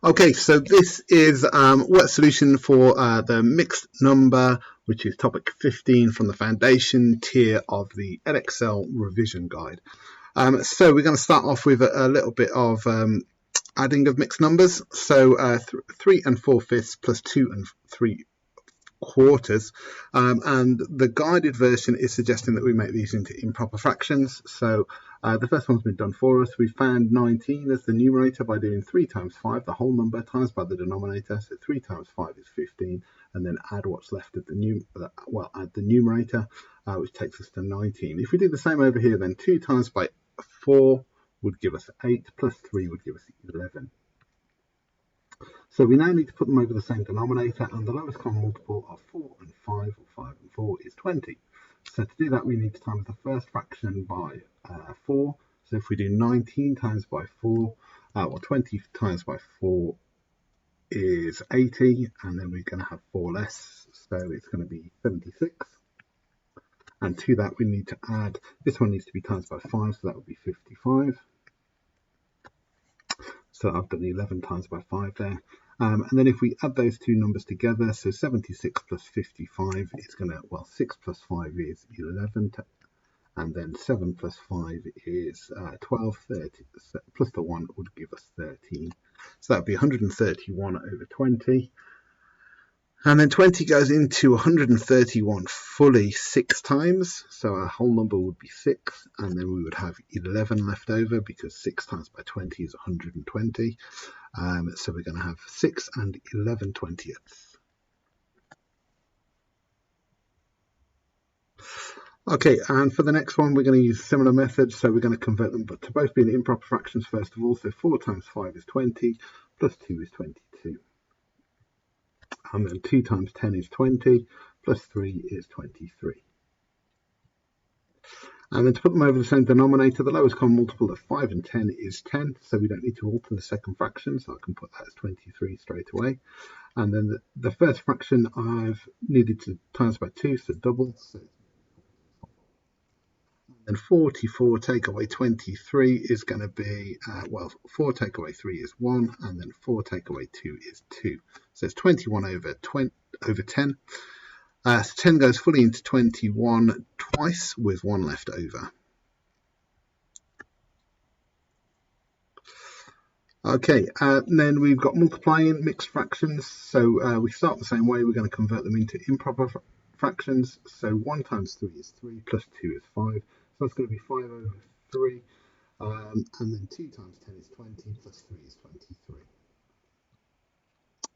Okay, so this is word solution for the mixed number, which is topic 15 from the foundation tier of the Edexcel revision guide. So we're going to start off with a little bit of adding of mixed numbers. So 3 and 4/5 plus 2 and 3/4. And the guided version is suggesting that we make these into improper fractions. So the first one's been done for us. We found 19 as the numerator by doing 3 times 5, the whole number, times by the denominator. So 3 times 5 is 15, and then add what's left at the add the numerator, which takes us to 19. If we do the same over here, then 2 times by 4 would give us 8, plus 3 would give us 11. So we now need to put them over the same denominator, and the lowest common multiple of 4 and 5, or 5 and 4, is 20. So to do that, we need to times the first fraction by 4. So if we do 19 times by 4, or 20 times by 4 is 80, and then we're going to have 4 less, so it's going to be 76. And to that, we need to add, this one needs to be times by 5, so that would be 55. So I've done 11 times by 5 there. And then if we add those two numbers together, so 76 plus 55 is going to, 6 plus 5 is 11, and then 7 plus 5 is 12, 30, plus the 1 would give us 13. So that would be 131 over 20. And then 20 goes into 131 fully 6 times, so our whole number would be 6, and then we would have 11 left over because 6 times by 20 is 120. So we're going to have 6 and 11/20. Okay, and for the next one, we're going to use similar methods. So we're going to convert them to both being improper fractions first of all. So 4 times 5 is 20, plus 2 is 22. And then 2 times 10 is 20, plus 3 is 23. And then to put them over the same denominator, the lowest common multiple of 5 and 10 is 10, so we don't need to alter the second fraction, so I can put that as 23 straight away. And then the first fraction I've needed to times by 2, so double. So and 44 take away 23 is going to be, 4 take away 3 is 1, and then 4 take away 2 is 2. So it's 21 over 10. So 10 goes fully into 21 twice with 1 left over. Okay, and then we've got multiplying mixed fractions. So we start the same way. We're going to convert them into improper fractions. So 1 times 3 is 3, plus 2 is 5. So that's going to be 5 over 3. And then 2 times 10 is 20, plus 3 is 23.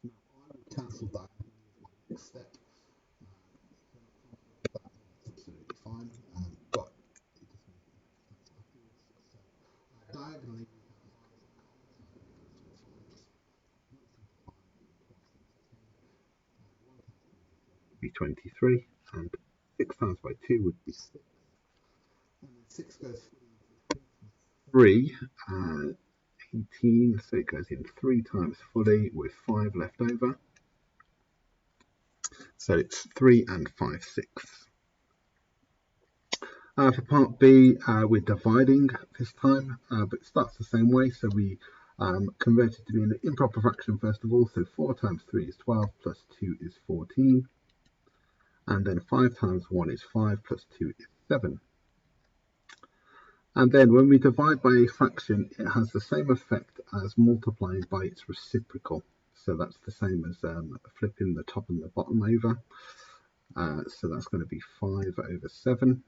Now I will cancel that next step. Absolutely fine. But diagonally, be 23, and 6 times by 2 would be 6. And then 6 goes 3, 18, so it goes in 3 times fully with 5 left over. So it's 3 and 5/6. For part B, we're dividing this time, but it starts the same way. So we convert it to be an improper fraction first of all. So 4 times 3 is 12, plus 2 is 14. And then 5 times 1 is 5, plus 2 is 7. And then when we divide by a fraction, it has the same effect as multiplying by its reciprocal. So that's the same as flipping the top and the bottom over. So that's going to be 5 over 7.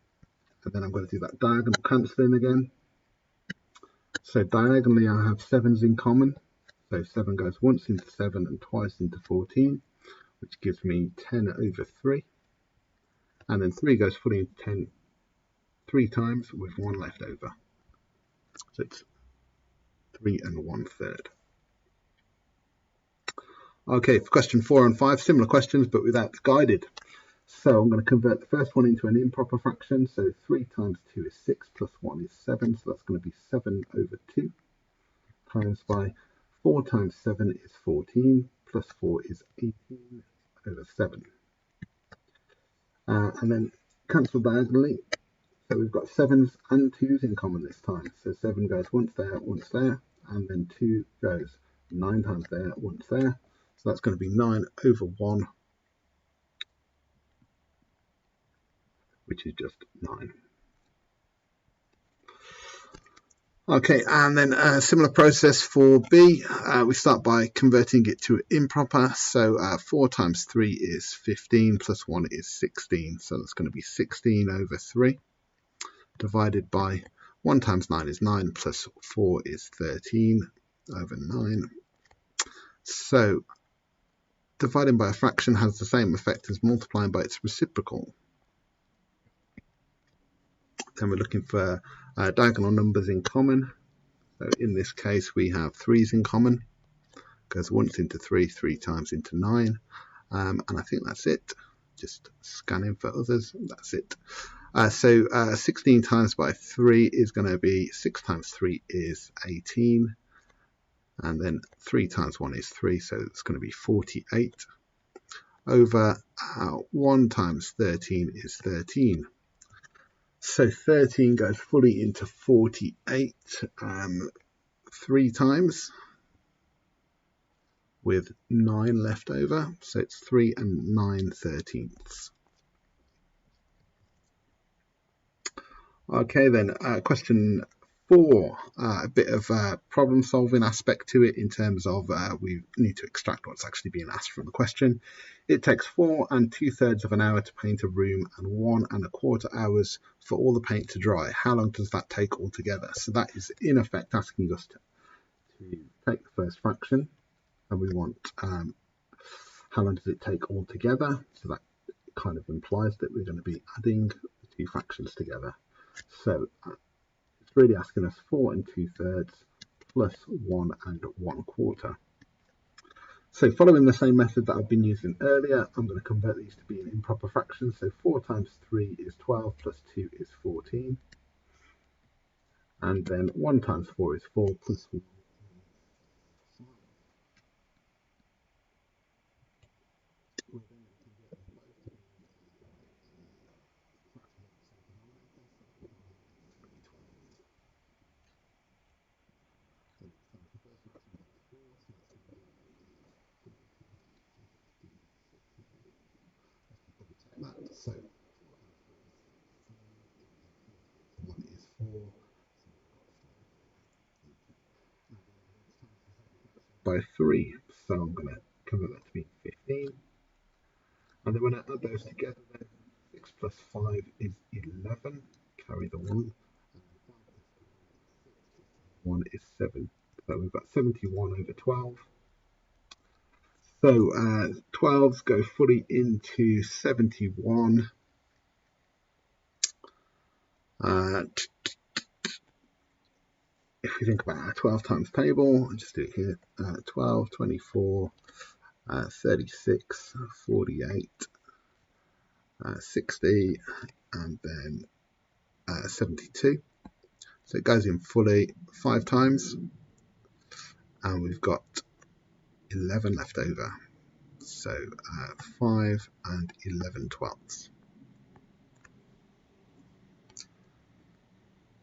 And then I'm going to do that diagonal cancelling again. So diagonally I have 7's in common. So 7 goes once into 7 and twice into 14, which gives me 10 over 3. And then 3 goes fully into 10 3 times with 1 left over. So it's 3 and 1/3. Okay, for question 4 and 5, similar questions but without the guided. So I'm going to convert the first one into an improper fraction. So 3 times 2 is 6, plus 1 is 7. So that's going to be 7 over 2 times by 4 times 7 is 14, plus 4 is 18 over 7. And then cancel diagonally. So we've got 7's and 2's in common this time. So 7 goes once there, and then 2 goes 9 times there, once there. So that's going to be 9 over 1, which is just 9. Okay, and then a similar process for B. We start by converting it to improper. So 4 times 3 is 15, plus 1 is 16. So that's going to be 16 over 3, divided by 1 times 9 is 9, plus 4 is 13 over 9. So dividing by a fraction has the same effect as multiplying by its reciprocal. Then we're looking for diagonal numbers in common. So in this case, we have 3's in common. Goes once into 3, 3 times into 9. And I think that's it. Just scanning for others. That's it. So 16 times by 3 is going to be 6 times 3 is 18. And then 3 times 1 is 3, so it's going to be 48. Over 1 times 13 is 13. So 13 goes fully into 48 3 times, with 9 left over. So it's 3 and 9/13. Okay, then question 4, a bit of problem solving aspect to it in terms of we need to extract what's actually being asked from the question. It takes 4 2/3 of an hour to paint a room and 1 1/4 hours for all the paint to dry. How long does that take altogether? So that is in effect asking us to take the first fraction, and we want how long does it take altogether. So that kind of implies that we're going to be adding the 2 fractions together. So it's really asking us 4 2/3 plus 1 1/4. So following the same method that I've been using earlier, I'm going to convert these to being improper fractions. So 4 times 3 is 12, plus 2 is 14. And then 1 times 4 is 4, plus 1. So 1 is 4 by 3. So I'm going to convert that to be 15. And then when I add those together, then 6 plus 5 is 11. Carry the 1. 1 is 7. So we've got 71 over 12. So 12s go fully into 71. If we think about our 12 times table, I'll just do it here. 12, 24, 36, 48, 60, and then 72. So it goes in fully 5 times, and we've got 11 left over. So 5 and 11/12.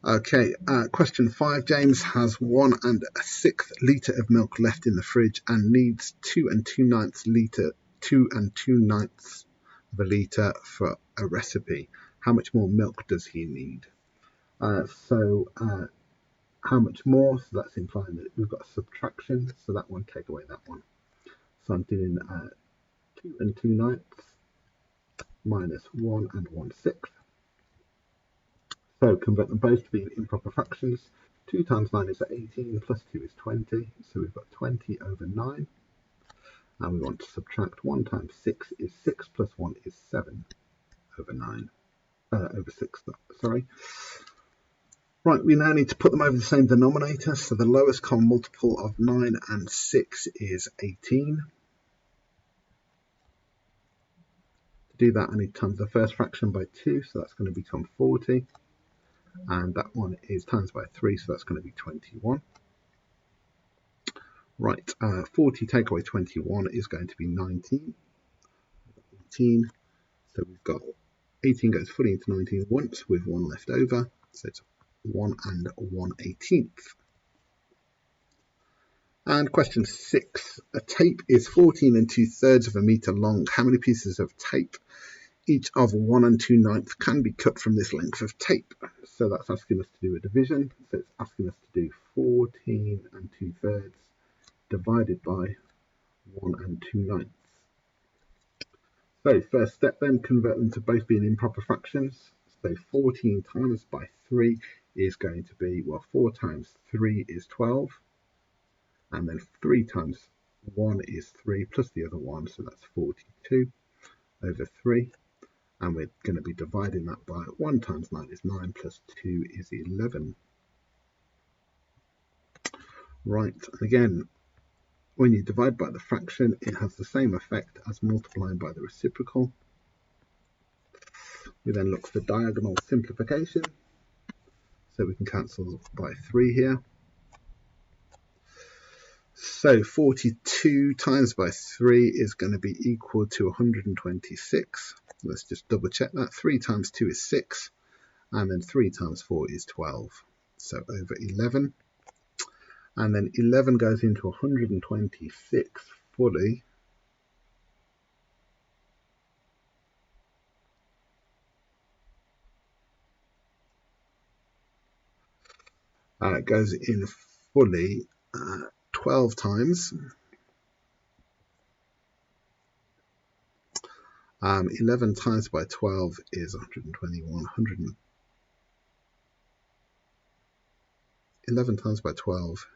Okay, question 5. James has 1 1/6 litre of milk left in the fridge and needs 2 2/9 of a litre for a recipe. How much more milk does he need? So how much more? So that's implying that we've got a subtraction. So that one, take away that one. So I'm doing 2 2/9 minus 1 1/6. So convert them both to being improper fractions. 2 times 9 is 18, plus 2 is 20. So we've got 20 over 9. And we want to subtract 1 times 6 is 6, plus 1 is 7 over 9. Over 6, sorry. Right, we now need to put them over the same denominator. So the lowest common multiple of 9 and 6 is 18. To do that, I need to times the first fraction by 2, so that's going to become 40. And that one is times by 3, so that's going to be 21. Right, 40 take away 21 is going to be 19. 18. So we've got 18 goes fully into 19 once with 1 left over. So it's 1 1/18. And question 6. A tape is 14 2/3 of a meter long. How many pieces of tape, each of 1 2/9, can be cut from this length of tape? So that's asking us to do a division. So it's asking us to do 14 2/3 divided by 1 2/9. So first step then, convert them to both being improper fractions. So 14 times by 3 is going to be, well, 4 times 3 is 12. And then 3 times 1 is 3 plus the other 1, so that's 42 over 3. And we're going to be dividing that by 1 times 9 is 9 plus 2 is 11. Right, and again, when you divide by the fraction, it has the same effect as multiplying by the reciprocal. We then look for diagonal simplification. So we can cancel by 3 here. So 42 times by 3 is going to be equal to 126. Let's just double check that. 3 times 2 is 6. And then 3 times 4 is 12. So over 11. And then 11 goes into 126 fully. It goes in fully 12 times. 11 times by 12 is 121. 11 times by 12